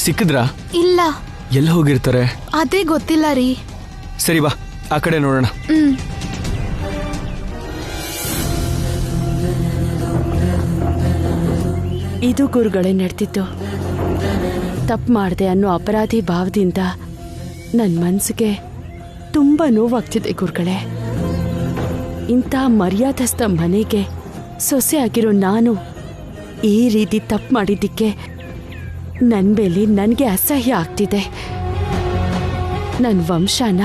ಸಿಕ್ಕಿದ್ರಾ? ಇಲ್ಲ. ಎಲ್ಲ ಹೋಗಿರ್ತಾರೆ? ಅದೇ ಗೊತ್ತಿಲ್ಲ ರೀ. ಸರಿ ಬಾ, ಆ ಕಡೆ ನೋಡೋಣ. ಇದು ಗುರುಗಳೇ ನಡೆದಿತ್ತು. ತಪ್ಪು ಮಾಡಿದೆ ಅನ್ನೋ ಅಪರಾಧಿ ಭಾವದಿಂದ ನನ್ನ ಮನಸ್ಸಿಗೆ ತುಂಬ ನೋವಾಗ್ತಿದೆ ಗುರುಗಳೇ. ಇಂಥ ಮರ್ಯಾದಸ್ಥ ಮನೆಗೆ ಸೊಸೆ ಆಗಿರೋ ನಾನು ಈ ರೀತಿ ತಪ್ಪು ಮಾಡಿದ್ದಕ್ಕೆ ನನ್ನ ಮೇಲೆ ನನಗೆ ಅಸಹ್ಯ ಆಗ್ತಿದೆ. ನನ್ನ ವಂಶನ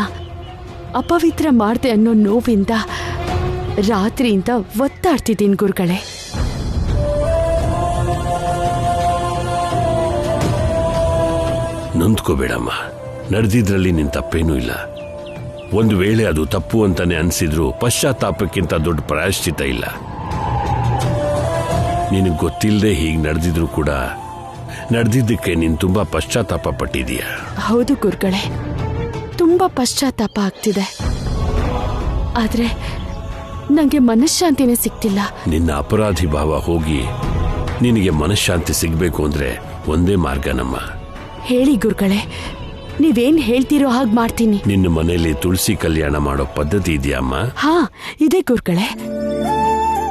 ಅಪವಿತ್ರ ಮಾಡಿದೆ ಅನ್ನೋ ನೋವಿಂದ ರಾತ್ರಿಯಿಂದ ಒತ್ತಾಡ್ತಿದ್ದೀನಿ ಗುರುಗಳೇ. ನೊಂದ್ಕೋಬೇಡಮ್ಮ, ನಡೆದಿದ್ರಲ್ಲಿ ನಿನ್ ತಪ್ಪೇನೂ ಇಲ್ಲ. ಒಂದು ವೇಳೆ ಅದು ತಪ್ಪು ಅಂತಾನೆ ಅನ್ಸಿದ್ರು ಪಶ್ಚಾತ್ತಾಪಕ್ಕಿಂತ ದೊಡ್ಡ ಪ್ರಾಯಶ್ಚಿತ ಇಲ್ಲ. ನಿನಗೆ ಗೊತ್ತಿಲ್ಲದೆ ಹೀಗೆ ನಡೆದಿದ್ರು ಕೂಡ ನಡೆದಿದ್ದಕ್ಕೆ ನೀನು ತುಂಬಾ ಪಶ್ಚಾತ್ತಾಪ ಪಟ್ಟಿದೀಯ. ಹೌದು ಗುರುಗಳೇ, ತುಂಬಾ ಪಶ್ಚಾತ್ತಾಪ ಆಗ್ತಿದೆ. ಆದ್ರೆ ನಂಗೆ ಮನಃಶಾಂತಿನೇ ಸಿಗ್ತಿಲ್ಲ. ನಿನ್ನ ಅಪರಾಧಿ ಭಾವ ಹೋಗಿ ನಿನಗೆ ಮನಃಶಾಂತಿ ಸಿಗ್ಬೇಕು ಅಂದ್ರೆ ಒಂದೇ ಮಾರ್ಗನಮ್ಮ. ಹೇಳಿ ಗುರುಗಳೇ, ನೀವೇನ್ ಹೇಳ್ತೀರೋ ಹಾಗೆ ಮಾಡ್ತೀನಿ. ನಿನ್ನ ಮನೆಯಲ್ಲಿ ತುಳಸಿ ಕಲ್ಯಾಣ ಮಾಡೋ ಪದ್ಧತಿ ಇದೆಯಮ್ಮ? ಹಾ, ಇದೆ ಗುರುಗಳೇ.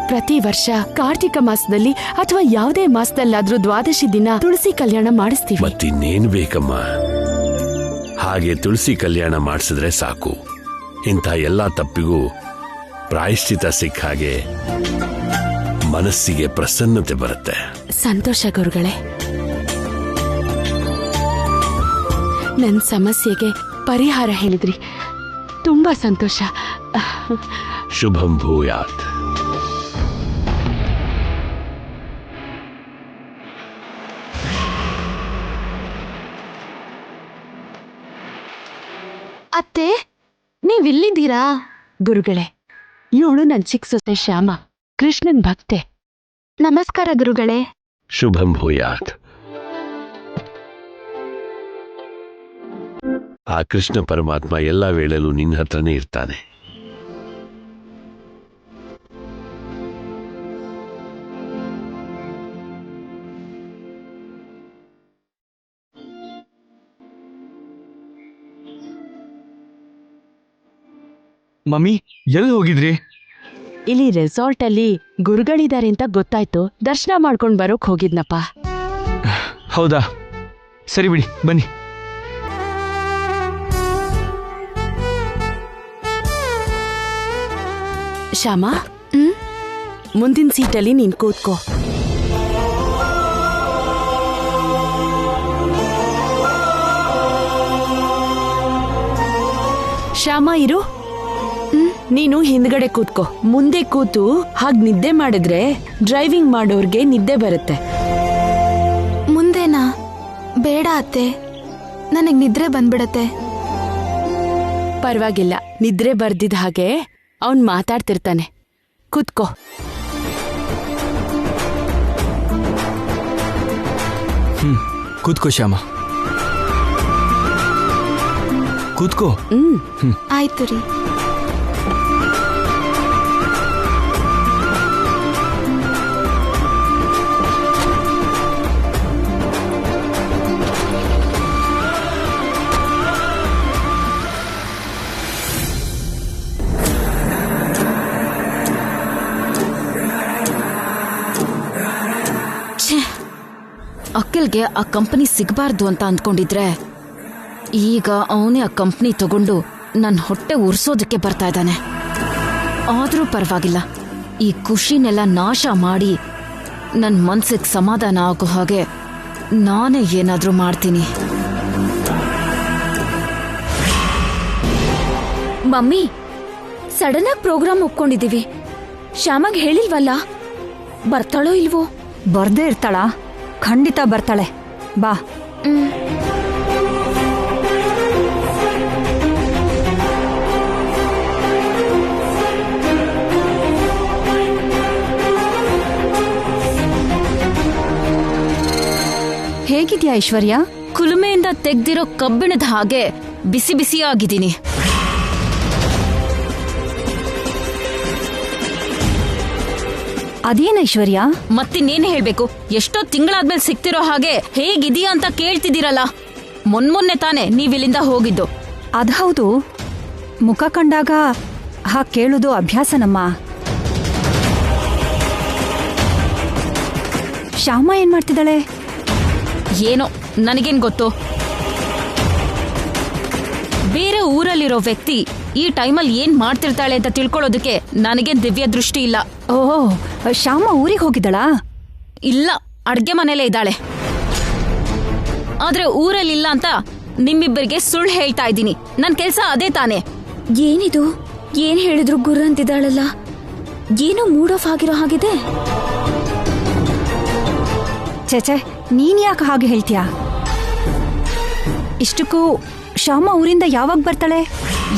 ಪ್ರತಿ ವರ್ಷ ಕಾರ್ತಿಕ ಮಾಸದಲ್ಲಿ ಅಥವಾ ಯಾವುದೇ ಮಾಸದಲ್ಲಾದ್ರೂ ದ್ವಾದಶಿ ದಿನ ತುಳಸಿ ಕಲ್ಯಾಣ ಮಾಡಿಸ್ತೀವಿ. ಮತ್ತಿನ್ನೇನ್ ಬೇಕಮ್ಮ? ಹಾಗೆ ತುಳಸಿ ಕಲ್ಯಾಣ ಮಾಡಿಸಿದ್ರೆ ಸಾಕು. ಇಂಥ ಎಲ್ಲಾ ತಪ್ಪಿಗೂ ಪ್ರಾಯಶ್ಚಿತ ಸಿಕ್ಕ ಹಾಗೆ ಮನಸ್ಸಿಗೆ ಪ್ರಸನ್ನತೆ ಬರುತ್ತೆ. ಸಂತೋಷ ಗುರುಗಳೇ. ನನ್ನ ಸಮಸ್ಯೆಗೆ ಪರಿಹಾರ ಹೇಳಿದ್ರಿ, ತುಂಬಾ ಸಂತೋಷ. ಶುಭಂ ಭೂಯಾತ್. ಅತ್ತೆ, ನೀವಿಲ್ಲಿದ್ದೀರಾ? ಗುರುಗಳೇ, ಇವಳು ನನ್ನ ಚಿಕ್ಕ ಸೊಸೆ ಶ್ಯಾಮ, ಕೃಷ್ಣನ್ ಭಕ್ತೆ. ನಮಸ್ಕಾರ ಗುರುಗಳೇ. ಶುಭಂ ಭೂಯಾತ್. ಆ ಕೃಷ್ಣ ಪರಮಾತ್ಮ ಎಲ್ಲ ವೇಳೆಯಲ್ಲೂ ನಿನ್ನ ಹತ್ರನೇ ಇರ್ತಾನೆ. ಮಮ್ಮಿ, ಎಲ್ಲಿ ಹೋಗಿದ್ರಿ? ಇಲ್ಲಿ ರೆಸಾರ್ಟ್ ಅಲ್ಲಿ ಗುರುಗಳಿದ್ದಾರೆ ಅಂತ ಗೊತ್ತಾಯ್ತು, ದರ್ಶನ ಮಾಡ್ಕೊಂಡ್ ಬರೋಕ್ ಹೋಗಿದ್ನಪ್ಪ. ಹೌದಾ, ಸರಿ ಬಿಡಿ, ಬನ್ನಿ. ಶ್ಯಾಮ, ಮುಂದಿನ ಸೀಟಲ್ಲಿ ನೀನ್ ಕೂತ್ಕೋ. ಶ್ಯಾಮ, ಇರು. ನೀನು ಹಿಂದ್ಗಡೆ ಕೂತ್ಕೋ. ಮುಂದೆ ಕೂತು ಹಾಗೆ ನಿದ್ದೆ ಮಾಡಿದ್ರೆ ಡ್ರೈವಿಂಗ್ ಮಾಡೋರ್ಗೆ ನಿದ್ದೆ ಬರುತ್ತೆ. ಮುಂದೆನಾ? ಬೇಡ ಅತ್ತೆ, ನನಗ್ ನಿದ್ರೆ ಬಂದ್ಬಿಡತ್ತೆ. ಪರವಾಗಿಲ್ಲ, ನಿದ್ರೆ ಬರ್ದಿದ್ದ ಹಾಗೆ ಅವನ್ ಮಾತಾಡ್ತಿರ್ತಾನೆ. ಕೂತ್ಕೋ. ಕೂತ್ಕೋ ಶ್ಯಾಮ, ಕೂತ್ಕೋ. ಆಯ್ತು ರೀ. ಅಖಿಲ್ಗೆ ಆ ಕಂಪನಿ ಸಿಗಬಾರ್ದು ಅಂತ ಅಂದ್ಕೊಂಡಿದ್ರೆ ಈಗ ಅವನೇ ಆ ಕಂಪನಿ ತಗೊಂಡು ನನ್ನ ಹೊಟ್ಟೆ ಉರ್ಸೋದಕ್ಕೆ ಬರ್ತಾ ಇದ್ದಾನೆ. ಆದ್ರೂ ಪರವಾಗಿಲ್ಲ, ಈ ಖುಷಿನೆಲ್ಲ ನಾಶ ಮಾಡಿ ನನ್ನ ಮನ್ಸಿಗೆ ಸಮಾಧಾನ ಆಗೋ ಹಾಗೆ ನಾನೇ ಏನಾದ್ರೂ ಮಾಡ್ತೀನಿ. ಮಮ್ಮಿ, ಸಡನ್ ಆಗಿ ಪ್ರೋಗ್ರಾಮ್ ಒಪ್ಕೊಂಡಿದೀವಿ. ಶ್ಯಾಮಾಗ್ ಹೇಳಿಲ್ವಲ್ಲ, ಬರ್ತಾಳೋ ಇಲ್ವೋ? ಬರ್ದೇ ಇರ್ತಾಳಾ? ಖಂಡಿತ ಬರ್ತಾಳೆ. ಬಾ. ಹೇಗಿದ್ಯಾ ಐಶ್ವರ್ಯ? ಕುಲುಮೆಯಿಂದ ತೆಗ್ದಿರೋ ಕಬ್ಬಿಣದ ಹಾಗೆ ಬಿಸಿ ಬಿಸಿಯಾಗಿದ್ದೀನಿ. ಅದೇನ ಐಶ್ವರ್ಯ? ಮತ್ತಿನ್ನೇನು ಹೇಳ್ಬೇಕು? ಎಷ್ಟೋ ತಿಂಗಳಾದ್ಮೇಲೆ ಸಿಗ್ತಿರೋ ಹಾಗೆ ಹೇಗಿದೀಯಾ ಅಂತ ಕೇಳ್ತಿದ್ದೀರಲ್ಲ. ಮೊನ್ನೆ ತಾನೆ ನೀವಿಲ್ಲಿಂದ ಹೋಗಿದ್ದು. ಅದ್ ಹೌದು, ಮುಖ ಕಂಡಾಗ ಹಾಗೆ ಕೇಳೋದು ಅಭ್ಯಾಸನಮ್ಮ. ಶ್ಯಾಮ ಏನ್ ಮಾಡ್ತಿದ್ದಾಳೆ? ಏನೋ ನನಗೇನ್ ಗೊತ್ತು. ಬೇರೆ ಊರಲ್ಲಿರೋ ವ್ಯಕ್ತಿ ಈ ಟೈಮಲ್ಲಿ ಏನ್ ಮಾಡ್ತಿರ್ತಾಳೆ ಅಂತ ತಿಳ್ಕೊಳ್ಳೋದಕ್ಕೆ ನನಗೇನ್ ದಿವ್ಯ ದೃಷ್ಟಿ ಇಲ್ಲ. ಓಹ್, ಶ್ಯಾಮ ಊರಿಗೆ ಹೋಗಿದ್ದಾಳಾ? ಇಲ್ಲ, ಅಡ್ಗೆ ಮನೇಲೇ ಇದ್ದಾಳೆ. ಆದ್ರೆ ಊರಲ್ಲಿಲ್ಲ ಅಂತ ನಿಮ್ಮಿಬ್ಬರಿಗೆ ಸುಳ್ಳು ಹೇಳ್ತಾ ಇದ್ದೀನಿ. ನನ್ ಕೆಲ್ಸ ಅದೇ ತಾನೆ. ಏನಿದು? ಏನ್ ಹೇಳಿದ್ರು ಗುರ್ರ ಅಂತಿದ್ದಾಳಲ್ಲ. ಏನೋ ಮೂಡ್ ಆಫ್ ಆಗಿರೋ ಹಾಗಿದೆ. ಚೇಚೆ, ನೀನ್ ಯಾಕೆ ಹಾಗೆ ಹೇಳ್ತೀಯಾ? ಇಷ್ಟಕ್ಕೂ ಶ್ಯಾಮ ಊರಿಂದ ಯಾವಾಗ ಬರ್ತಾಳೆ?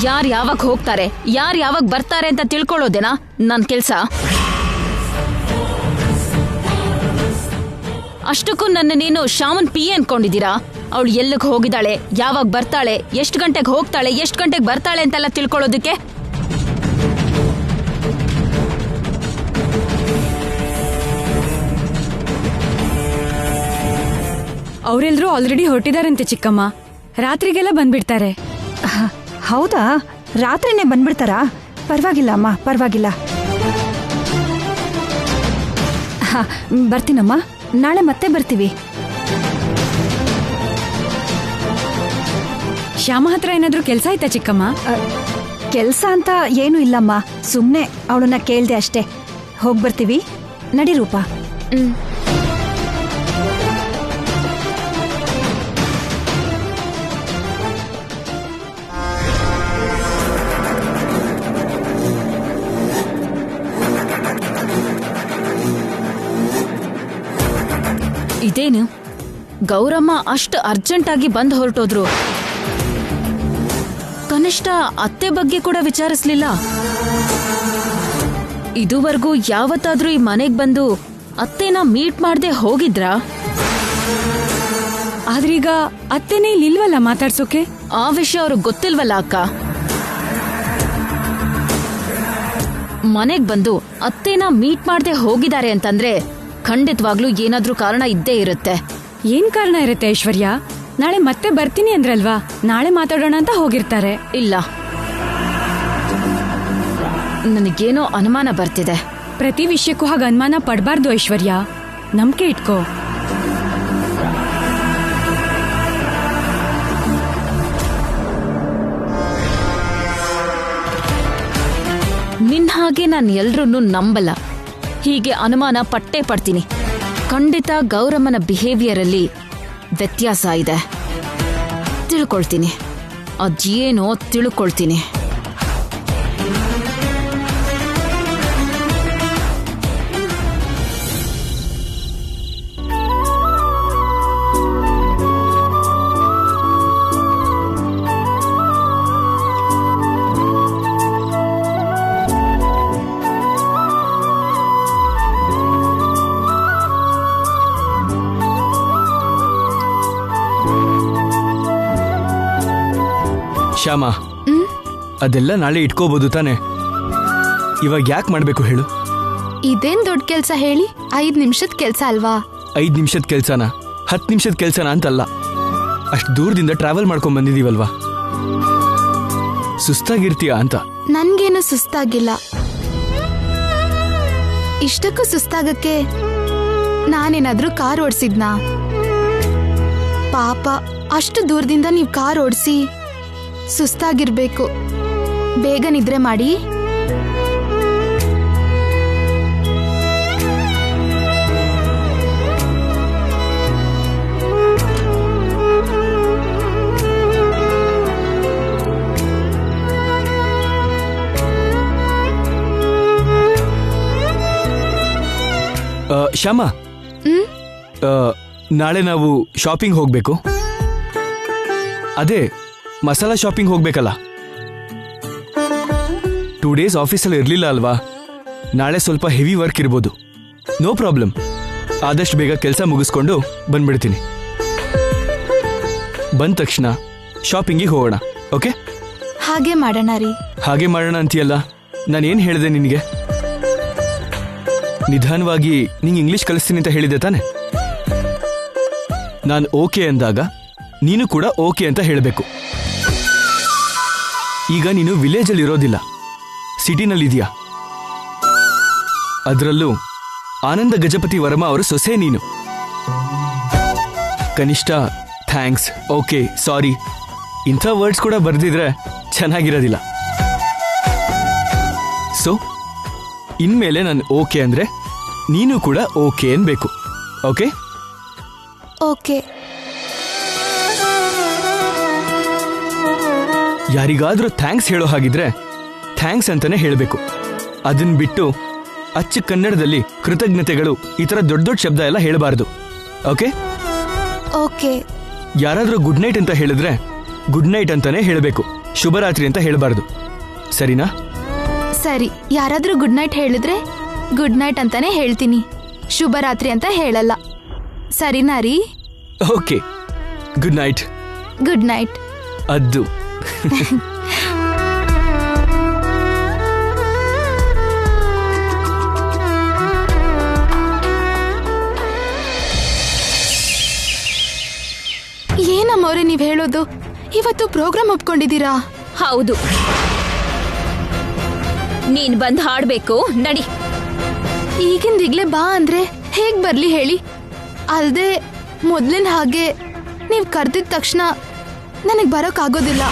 ಯಾರ್ ಯಾವಾಗ ಹೋಗ್ತಾರೆ, ಯಾರ್ ಯಾವಾಗ ಬರ್ತಾರೆ ಅಂತ ತಿಳ್ಕೊಳ್ಳೋದೇನಾ ನನ್ ಕೆಲ್ಸ? ಅಷ್ಟಕ್ಕೂ ನನ್ನ ನೀನು ಶ್ಯಾಮನ್ ಪಿ ಅನ್ಕೊಂಡಿದ್ದೀರಾ? ಅವಳು ಎಲ್ಲಿಗೆ ಹೋಗಿದ್ದಾಳೆ, ಯಾವಾಗ ಬರ್ತಾಳೆ, ಎಷ್ಟು ಗಂಟೆಗೆ ಹೋಗ್ತಾಳೆ, ಎಷ್ಟು ಗಂಟೆಗೆ ಬರ್ತಾಳೆ ಅಂತೆಲ್ಲ ತಿಳ್ಕೊಳ್ಳೋದಕ್ಕೆ? ಅವರೆಲ್ಲರೂ ಆಲ್ರೆಡಿ ಹೊರಟಿದಾರಂತೆ ಚಿಕ್ಕಮ್ಮ. ರಾತ್ರಿಗೆಲ್ಲ ಬಂದ್ಬಿಡ್ತಾರೆ. ಹೌದಾ? ರಾತ್ರಿನೇ ಬಂದ್ಬಿಡ್ತಾರಾ? ಪರವಾಗಿಲ್ಲ ಅಮ್ಮ, ಪರವಾಗಿಲ್ಲ. ಬರ್ತೀನಮ್ಮ, ನಾಳೆ ಮತ್ತೆ ಬರ್ತೀವಿ. ಶ್ಯಾಮ ಹತ್ರ ಏನಾದ್ರೂ ಕೆಲ್ಸ ಆಯ್ತಾ ಚಿಕ್ಕಮ್ಮ? ಕೆಲ್ಸ ಅಂತ ಏನೂ ಇಲ್ಲಮ್ಮ, ಸುಮ್ನೆ ಅವಳನ್ನ ಕೇಳ್ದೆ ಅಷ್ಟೇ. ಹೋಗ್ಬರ್ತೀವಿ, ನಡಿ ರೂಪ. ಇದೇನು ಗೌರಮ್ಮ ಅಷ್ಟು ಅರ್ಜೆಂಟಾಗಿ ಬಂದು ಹೊರಟೋದ್ರು? ಕನಿಷ್ಠ ಅತ್ತೆ ಬಗ್ಗೆ ಕೂಡ ವಿಚಾರಿಸ್ಲಿಲ್ಲ. ಇದುವರೆಗೂ ಯಾವತ್ತಾದ್ರೂ ಈ ಮನೆಗ್ ಬಂದು ಅತ್ತೆನ ಮೀಟ್ ಮಾಡದೆ ಹೋಗಿದ್ರಾ? ಆದ್ರೀಗ ಅತ್ತೆನೇ ಇಲ್ವಲ್ಲ ಮಾತಾಡ್ಸೋಕೆ. ಆ ವಿಷಯ ಅವ್ರಿಗೆ ಗೊತ್ತಿಲ್ವಲ್ಲ ಅಕ್ಕ. ಮನೆಗ್ ಬಂದು ಅತ್ತೆನ ಮೀಟ್ ಮಾಡದೆ ಹೋಗಿದ್ದಾರೆ ಅಂತಂದ್ರೆ ಖಂಡಿತವಾಗ್ಲೂ ಏನಾದ್ರೂ ಕಾರಣ ಇದ್ದೇ ಇರುತ್ತೆ. ಏನ್ ಕಾರಣ ಇರುತ್ತೆ ಐಶ್ವರ್ಯ? ನಾಳೆ ಮತ್ತೆ ಬರ್ತೀನಿ ಅಂದ್ರಲ್ವಾ, ನಾಳೆ ಮಾತಾಡೋಣ ಅಂತ ಹೋಗಿರ್ತಾರೆ. ಇಲ್ಲ, ನನಗೇನೋ ಅನುಮಾನ ಬರ್ತಿದೆ. ಪ್ರತಿ ವಿಷಯಕ್ಕೂ ಹಾಗೆ ಅನುಮಾನ ಪಡಬಾರ್ದು ಐಶ್ವರ್ಯ, ನಂಬಿಕೆ ಇಟ್ಕೋ. ನಿನ್ ಹಾಗೆ ನಾನು ಎಲ್ರನ್ನೂ ನಂಬಲ್ಲ. ಹೀಗೆ ಅನುಮಾನ ಪಟ್ಟೇ ಪಡ್ತೀನಿ. ಖಂಡಿತ ಗೌರಮ್ಮನ ಬಿಹೇವಿಯರ್ ಅಲ್ಲಿ ವ್ಯತ್ಯಾಸ ಇದೆ. ತಿಳ್ಕೊಳ್ತೀನಿ, ಅದೇನೋ ತಿಳ್ಕೊಳ್ತೀನಿ. ಶ್ಯಾಮ, ಅದೆಲ್ಲ ನಾಳೆ ಇಟ್ಕೋಬಹುದು ತಾನೆ? ಇವಾಗ ಯಾಕೆ ಮಾಡ್ಬೇಕು ಹೇಳು? ಇದೇನ್ ದೊಡ್ಡ ಕೆಲ್ಸ ಹೇಳಿ? 5 ನಿಮಿಷದ ಕೆಲ್ಸ ಅಲ್ವಾ? 5 ನಿಮಿಷದ ಕೆಲ್ಸನ 10 ನಿಮಿಷದ ಕೆಲ್ಸನ ಅಂತಲ್ಲ. ಅಷ್ಟು ದೂರದಿಂದ ಟ್ರಾವೆಲ್ ಮಾಡ್ಕೊಂಡ್ ಬಂದಿದೀವಲ್ವಾ, ಸುಸ್ತಾಗಿರ್ತೀಯ ಅಂತ. ನನ್ಗೇನು ಸುಸ್ತಾಗಿಲ್ಲ. ಇಷ್ಟಕ್ಕೂ ಸುಸ್ತಾಗಕ್ಕೆ ನಾನೇನಾದ್ರೂ ಕಾರ್ ಓಡಿಸಿದ್ನಾ? ಪಾಪ, ಅಷ್ಟು ದೂರದಿಂದ ನೀವು ಕಾರ್ ಓಡಿಸಿ ಸುಸ್ತಾಗಿರ್ಬೇಕು. ಬೇಗ ನಿದ್ರೆ ಮಾಡಿ. ಶ್ಯಾಮ, ನಾಳೆ ನಾವು ಶಾಪಿಂಗ್ ಹೋಗ್ಬೇಕು. ಅದೇ ಮಸಾಲಾ ಶಾಪಿಂಗ್ ಹೋಗ್ಬೇಕಲ್ಲ. 2 ಡೇಸ್ ಆಫೀಸಲ್ಲಿ ಇರಲಿಲ್ಲ ಅಲ್ವಾ? ನಾಳೆ ಸ್ವಲ್ಪ ಹೆವಿ ವರ್ಕ್ ಇರ್ಬೋದು. ನೋ ಪ್ರಾಬ್ಲಮ್, ಆದಷ್ಟು ಬೇಗ ಕೆಲಸ ಮುಗಿಸ್ಕೊಂಡು ಬಂದ್ಬಿಡ್ತೀನಿ. ಬಂದ ತಕ್ಷಣ ಶಾಪಿಂಗಿಗೆ ಹೋಗೋಣ. ಓಕೆ? ಹಾಗೆ ಮಾಡೋಣ ರೀ. ಹಾಗೆ ಮಾಡೋಣ ಅಂತೀಯಲ್ಲ, ನಾನೇನು ಹೇಳಿದೆ ನಿನಗೆ? ನಿಧಾನವಾಗಿ ನಿಂಗೆ ಇಂಗ್ಲಿಷ್ ಕಲಿಸ್ತೀನಿ ಅಂತ ಹೇಳಿದೆ ತಾನೆ? ನಾನು ಓಕೆ ಅಂದಾಗ ನೀನು ಕೂಡ ಓಕೆ ಅಂತ ಹೇಳಬೇಕು. ಈಗ ನೀನು ವಿಲೇಜಲ್ಲಿ ಇರೋದಿಲ್ಲ, ಸಿಟಿನಲ್ಲಿದೆಯಾ. ಅದರಲ್ಲೂ ಆನಂದ ಗಜಪತಿ ವರ್ಮಾ ಅವರು ಸೊಸೆ ನೀನು. ಕನಿಷ್ಠ ಥ್ಯಾಂಕ್ಸ್, ಓಕೆ, ಸಾರಿ ಇಂಥ ವರ್ಡ್ಸ್ ಕೂಡ ಬರ್ದಿದ್ರೆ ಚೆನ್ನಾಗಿರೋದಿಲ್ಲ. ಸೊ ಇನ್ಮೇಲೆ ನಾನು ಓಕೆ ಅಂದ್ರೆ ನೀನು ಕೂಡ ಓಕೆ ಅನ್ಬೇಕು. Okay okay. ಯಾರಿಗಾದ್ರೂ ಥ್ಯಾಂಕ್ಸ್ ಹೇಳೋ ಹಾಗಿದ್ರೆ ಥ್ಯಾಂಕ್ಸ್ ಅಂತಾನೆ ಹೇಳಬೇಕು. ಅದನ್ನ ಬಿಟ್ಟು ಅಚ್ಚ ಕನ್ನಡದಲ್ಲಿ ಕೃತಜ್ಞತೆಗಳು ಈ ತರ ದೊಡ್ಡ ದೊಡ್ಡ ಶಬ್ದ ಎಲ್ಲ ಹೇಳಬಾರ್ದು. Okay okay. ಯಾರಾದ್ರೂ ಗುಡ್ ನೈಟ್ ಅಂತ ಹೇಳಿದ್ರೆ ಗುಡ್ ನೈಟ್ ಅಂತಾನೆ ಹೇಳಬೇಕು, ಶುಭರಾತ್ರಿ ಅಂತ ಹೇಳಬಾರ್ದು. ಸರಿನಾ? ಸರಿ. ಯಾರಾದ್ರೂ ಗುಡ್ ನೈಟ್ ಹೇಳಿದ್ರೆ ಗುಡ್ ನೈಟ್ ಅಂತಾನೆ ಹೇಳ್ತೀನಿ, ಶುಭರಾತ್ರಿ ಅಂತ ಹೇಳಲ್ಲ. ಸರಿನಾ ರೀ? Okay, good night. Good night. ಅದ್ದು ಏನಮ್ಮವ್ರೆ ನೀವ್ ಹೇಳೋದು? ಇವತ್ತು ಪ್ರೋಗ್ರಾಮ್ ಒಪ್ಕೊಂಡಿದ್ದೀರಾ? ಹೌದು, ನೀನ್ ಬಂದ್ ಹಾಡ್ಬೇಕು, ನಡಿ. ಈಗಿಂದೀಗ್ಲೇ ಬಾ ಅಂದ್ರೆ ಹೇಗ್ ಬರ್ಲಿ ಹೇಳಿ? ಅಲ್ದೆ ಮೊದ್ಲಿನ ಹಾಗೆ ನೀವ್ ಕರ್ದಿದ ತಕ್ಷಣ ನನಗ್ ಬರೋಕ್ಕಾಗೋದಿಲ್ಲ.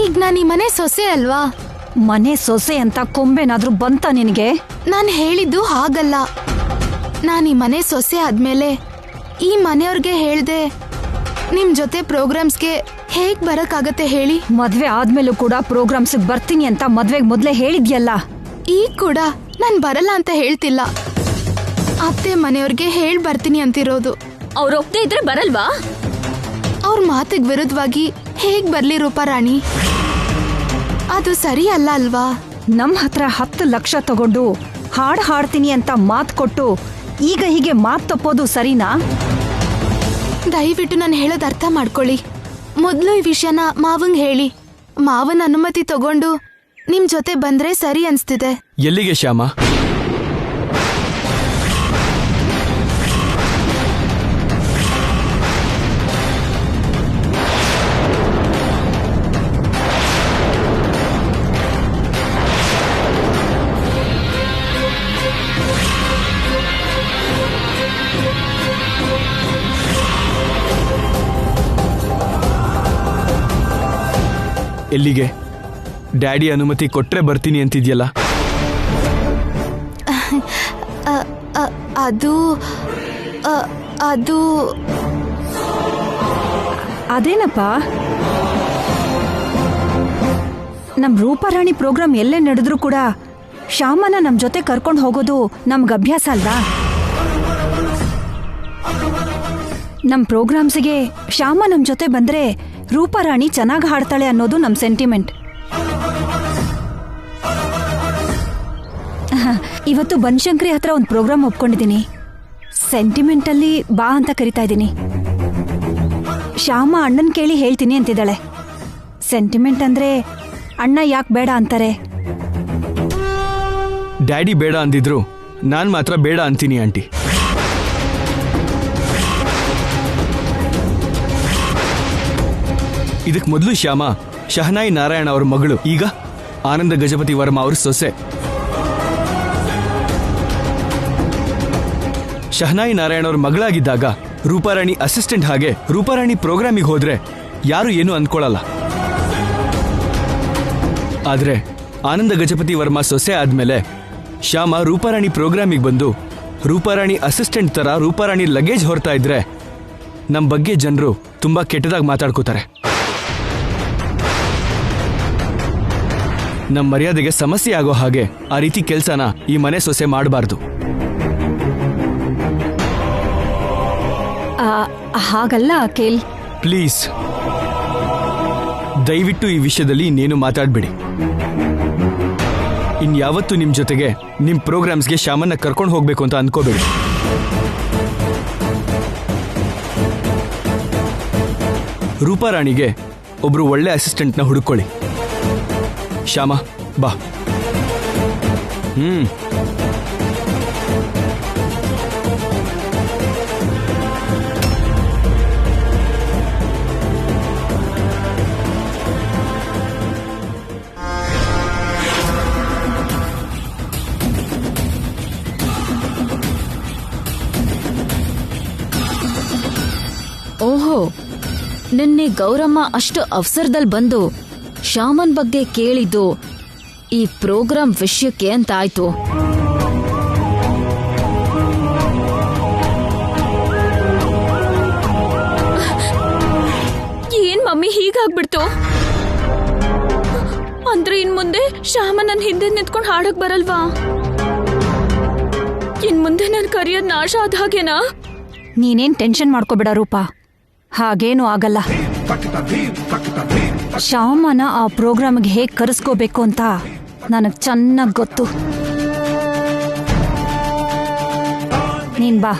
ಈಗ ನಾನು ಈ ಮನೆ ಸೊಸೆ ಅಲ್ವಾ? ಮನೆ ಸೊಸೆ ಅಂತ ಕೊಂಬೆನಾದ್ರೂ ಬಂತ ನಿನಗೆ? ನಾನು ಹೇಳಿದ್ದು ಹಾಗಲ್ಲ. ನಾನು ಈ ಮನೆ ಸೊಸೆ ಆದ್ಮೇಲೆ ಈ ಮನೆಯವ್ರಿಗೆ ಹೇಳ್ದೆ ನಿಮ್ ಜೊತೆ ಪ್ರೋಗ್ರಾಮ್ಸ್ಗೆ ಹೇಗ್ ಬರಕ್ಕಾಗತ್ತೆ ಹೇಳಿ? ಮದ್ವೆ ಆದ್ಮೇಲೂ ಕೂಡ ಪ್ರೋಗ್ರಾಮ್ಸ್ ಬರ್ತೀನಿ ಅಂತ ಮದ್ವೆಗ್ ಮೊದ್ಲೇ ಹೇಳಿದ್ಯಲ್ಲ. ಈಗ ಕೂಡ ನಾನ್ ಬರಲ್ಲ ಅಂತ ಹೇಳ್ತಿಲ್ಲ, ಅತ್ತೆ ಮನೆಯವ್ರಿಗೆ ಹೇಳ್ ಬರ್ತೀನಿ ಅಂತಿರೋದು. ಅವ್ರು ಒಪ್ದೇ ಇದ್ರೆ ಬರಲ್ವಾ? ಅವ್ರ ಮಾತಿಗೆ ವಿರುದ್ಧವಾಗಿ ಹೇಗ್ ಬರ್ಲಿ ರೂಪಾರಾಣಿ? ಅದು ಸರಿ ಅಲ್ಲ ಅಲ್ವಾ? ನಮ್ ಹತ್ರ 10 ಲಕ್ಷ ತಗೊಂಡು ಹಾಡ್ತೀನಿ ಅಂತ ಮಾತ್ ಕೊಟ್ಟು ಈಗ ಹೀಗೆ ಮಾತ್ ತಪ್ಪೋದು ಸರಿನಾ? ದಯವಿಟ್ಟು ನಾನು ಹೇಳೋದು ಅರ್ಥ ಮಾಡ್ಕೊಳ್ಳಿ. ಮೊದಲು ಈ ವಿಷಯನ ಮಾವಂಗ್ ಹೇಳಿ. ಮಾವನ ಅನುಮತಿ ತಗೊಂಡು ನಿಮ್ ಜೊತೆ ಬಂದ್ರೆ ಸರಿ ಅನ್ಸ್ತಿದೆ. ಎಲ್ಲಿಗೆ ಶ್ಯಾಮ? ಎಲ್ಲಿಗೆ? ಡ್ಯಾಡಿ ಅನುಮತಿ ಕೊಟ್ರೆ ಬರ್ತೀನಿ ಅಂತಿದ್ಯಲ್ಲ. ಅದು ಅದೇನಪ್ಪ, ನಮ್ ರೂಪಾರಾಣಿ ಪ್ರೋಗ್ರಾಮ್ ಎಲ್ಲೇ ನಡೆದ್ರೂ ಕೂಡ ಶ್ಯಾಮನ ನಮ್ ಜೊತೆ ಕರ್ಕೊಂಡು ಹೋಗೋದು ನಮ್ಗೆ ಅಭ್ಯಾಸ ಅಲ್ವಾ? ನಮ್ ಪ್ರೋಗ್ರಾಮ್ಸ್ಗೆ ಶ್ಯಾಮ ನಮ್ ಜೊತೆ ಬಂದ್ರೆ ರೂಪಾರಾಣಿ ಚೆನ್ನಾಗಿ ಹಾಡ್ತಾಳೆ ಅನ್ನೋದು ನಮ್ ಸೆಂಟಿಮೆಂಟ್. ಇವತ್ತು ಬನಶಂಕರಿ ಹತ್ರ ಒಂದು ಪ್ರೋಗ್ರಾಮ್ ಒಪ್ಕೊಂಡಿದ್ದೀನಿ. ಸೆಂಟಿಮೆಂಟಲ್ಲಿ ಬಾ ಅಂತ ಕರಿತಾ ಇದ್ದೀನಿ. ಶ್ಯಾಮ ಅಣ್ಣನ್ ಕೇಳಿ ಹೇಳ್ತೀನಿ ಅಂತಿದ್ದಾಳೆ. ಸೆಂಟಿಮೆಂಟ್ ಅಂದ್ರೆ ಅಣ್ಣ ಯಾಕೆ ಬೇಡ ಅಂತಾರೆ? ಡ್ಯಾಡಿ ಬೇಡ ಅಂದಿದ್ರು ನಾನ್ ಮಾತ್ರ ಬೇಡ ಅಂತೀನಿ ಆಂಟಿ. ಇದಕ್ ಮೊದಲು ಶ್ಯಾಮ ಶಹನಾಯಿ ನಾರಾಯಣ ಅವ್ರ ಮಗಳು, ಈಗ ಆನಂದ ಗಜಪತಿ ವರ್ಮಾ ಅವ್ರ ಸೊಸೆ. ಶಹನಾಯಿ ನಾರಾಯಣ ಅವ್ರ ಮಗಳಾಗಿದ್ದಾಗ ರೂಪಾರಾಣಿ ಅಸಿಸ್ಟೆಂಟ್ ಹಾಗೆ ರೂಪಾರಾಣಿ ಪ್ರೋಗ್ರಾಮಿಗೆ ಹೋದ್ರೆ ಯಾರು ಏನು ಅಂದ್ಕೊಳ್ಳಲ್ಲ. ಆದ್ರೆ ಆನಂದ ಗಜಪತಿ ವರ್ಮಾ ಸೊಸೆ ಆದ್ಮೇಲೆ ಶ್ಯಾಮ ರೂಪಾರಾಣಿ ಪ್ರೋಗ್ರಾಮಿಗೆ ಬಂದು ರೂಪಾರಾಣಿ ಅಸಿಸ್ಟೆಂಟ್ ತರ ರೂಪಾರಾಣಿ ಲಗೇಜ್ ಹೊರ್ತಾ ಇದ್ರೆ ನಮ್ ಬಗ್ಗೆ ಜನರು ತುಂಬಾ ಕೆಟ್ಟದಾಗಿ ಮಾತಾಡ್ಕೋತಾರೆ. ನಮ್ಮ ಮರ್ಯಾದೆಗೆ ಸಮಸ್ಯೆ ಆಗೋ ಹಾಗೆ ಆ ರೀತಿ ಕೆಲ್ಸನ ಈ ಮನೆ ಸೊಸೆ ಮಾಡಬಾರ್ದು. ಹಾಗಲ್ಲ ಅಖಿಲ್. ಪ್ಲೀಸ್ ದಯವಿಟ್ಟು ಈ ವಿಷಯದಲ್ಲಿ ಇನ್ನೇನು ಮಾತಾಡ್ಬೇಡಿ. ಇನ್ಯಾವತ್ತೂ ನಿಮ್ ಜೊತೆಗೆ ನಿಮ್ ಪ್ರೋಗ್ರಾಮ್ಸ್ಗೆ ಶ್ಯಾಮನ್ನ ಕರ್ಕೊಂಡು ಹೋಗ್ಬೇಕು ಅಂತ ಅನ್ಕೋಬೇಡಿ. ರೂಪಾರಾಣಿಗೆ ಒಬ್ರು ಒಳ್ಳೆ ಅಸಿಸ್ಟೆಂಟ್ನ ಹುಡುಕೊಳ್ಳಿ. ಶ್ಯಾಮ, ಬಾ. ಓಹೋ, ನಿನ್ನೆ ಗೌರಮ್ಮ ಅಷ್ಟು ಅವಸರದಲ್ಲಿ ಬಂದು ಶ್ಯಾಮನ್ ಬಗ್ಗೆ ಕೇಳಿದ್ದು ಈ ಪ್ರೋಗ್ರಾಂ ವಿಷಯಕ್ಕೆ ಅಂತಾಯ್ತು. ಏನ್ ಮಮ್ಮಿ ಹೀಗಾಗ್ಬಿಡ್ತು? ಅಂದ್ರೆ ಇನ್ ಮುಂದೆ ಶ್ಯಾಮ ನನ್ ಹಿಂದೆ ನಿಂತ್ಕೊಂಡು ಹಾಡಕ್ ಬರಲ್ವಾ? ಇನ್ ಮುಂದೆ ನನ್ ಕರಿಯರ್ ನಾಶ ಆದ ಹಾಗೇನಾ? ನೀನೇನ್ ಟೆನ್ಷನ್ ಮಾಡ್ಕೋಬೇಡ ರೂಪಾ, ಹಾಗೇನೂ ಆಗಲ್ಲ. ಶ್ಯಾಮನ ಆ ಪ್ರೋಗ್ರಾಮ್ಗೆ ಹೇಗ್ ಕರೆಸ್ಕೋಬೇಕು ಅಂತ ನನಗ್ ಚೆನ್ನಾಗ್ ಗೊತ್ತು. ನೀನ್ ಬಾ.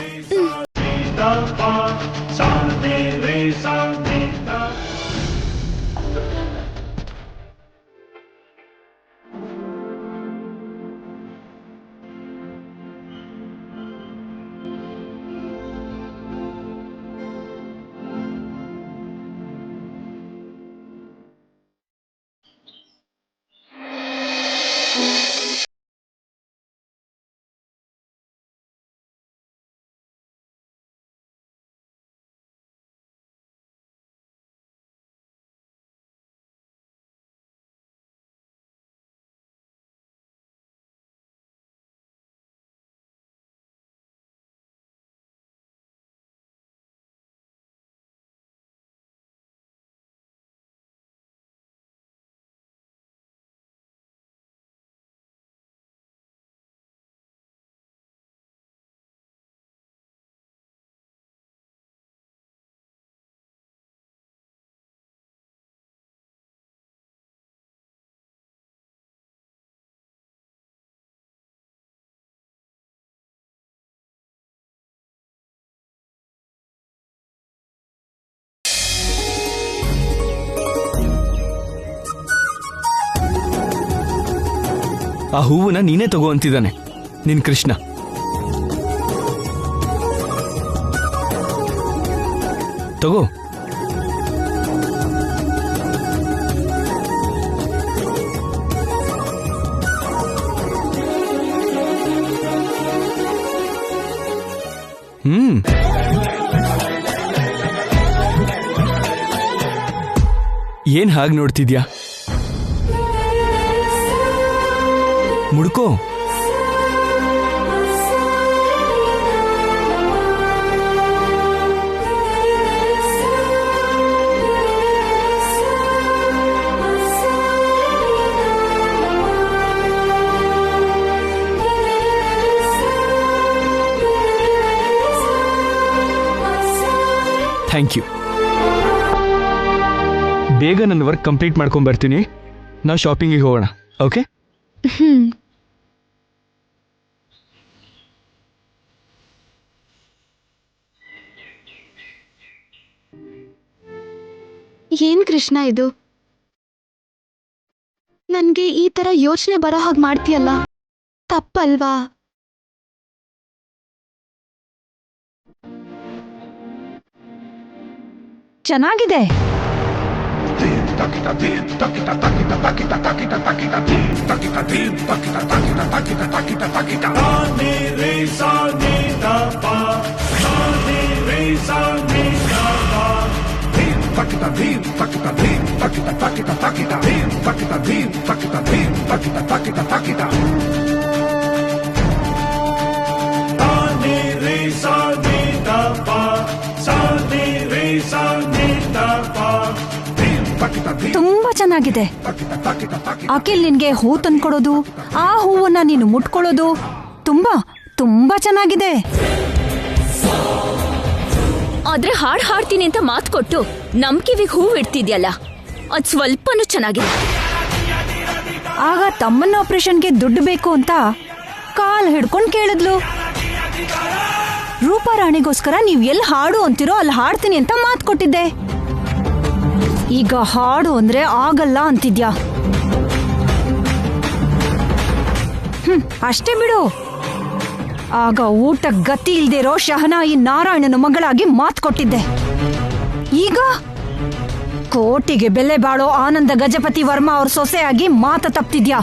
ಆ ಹೂವನ್ನ ನೀನೇ ತಗೋ ಅಂತಿದ್ದಾನೆ ನಿನ್ ಕೃಷ್ಣ. ತಗೋ. ಏನ್ ಹಾಗೆ ನೋಡ್ತಿದ್ಯಾ? ಮುಡ್ಕೋ. Thank you. ಬೇಗ ನನ್ನ ವರ್ಕ್ ಕಂಪ್ಲೀಟ್ ಮಾಡ್ಕೊಂಡ್ ಬರ್ತೀನಿ. ನಾವು ಶಾಪಿಂಗಿಗೆ ಹೋಗೋಣ. ಓಕೆ? ಏನ್ ಕೃಷ್ಣ ಇದು? ನನ್ಗೆ ಈ ತರ ಯೋಚನೆ ಬರೋ ಹಾಗೆ ಮಾಡ್ತೀಯಲ್ಲ, ತಪ್ಪಲ್ವಾ? ಚೆನ್ನಾಗಿದೆ. ತುಂಬಾ ಚೆನ್ನಾಗಿದೆ. ಅಖಿಲ್ ನಿನ್ಗೆ ಹೂ ತಂದ್ಕೊಡೋದು, ಆ ಹೂವನ್ನ ನೀನು ಮುಟ್ಕೊಳ್ಳೋದು ತುಂಬಾ ತುಂಬಾ ಚೆನ್ನಾಗಿದೆ. ಆದ್ರೆ ಹಾಡ್ ಹಾಡ್ತೀನಿ ಅಂತ ಮಾತು ಕೊಟ್ಟು ನಮ್ ಕಿವಿಗೆ ಹೂ ಇಡ್ತಿದ್ಯಲ್ಲ, ಅದ್ ಸ್ವಲ್ಪನೂ ಚೆನ್ನಾಗಿಲ್ಲ. ಆಗ ತಮ್ಮನ ಆಪರೇಷನ್ಗೆ ದುಡ್ಡು ಬೇಕು ಅಂತ ಕಾಲ್ ಹಿಡ್ಕೊಂಡು ಕೇಳಿದ್ಲು. ರೂಪಾರಾಣಿಗೋಸ್ಕರ ನೀವ್ ಎಲ್ಲಿ ಹಾಡು ಅಂತಿರೋ ಅಲ್ಲಿ ಹಾಡ್ತೀನಿ ಅಂತ ಮಾತು ಕೊಟ್ಟಿದ್ದೆ. ಈಗ ಹಾಡು ಅಂದ್ರೆ ಆಗಲ್ಲ ಅಂತಿದ್ಯಾ? ಅಷ್ಟೇ ಬಿಡು. ಆಗ ಊಟ ಗತಿ ಇಲ್ದಿರೋ ಶಹನಾ ಈ ನಾರಾಯಣನ ಮಗಳಾಗಿ ಮಾತು ಕೊಟ್ಟಿದ್ದೆ. ಈಗ ಕೋಟಿಗೆ ಬೆಲೆ ಬಾಳೋ ಆನಂದ ಗಜಪತಿ ವರ್ಮಾ ಅವ್ರ ಸೊಸೆಯಾಗಿ ಮಾತು ತಪ್ತಿದ್ಯಾ?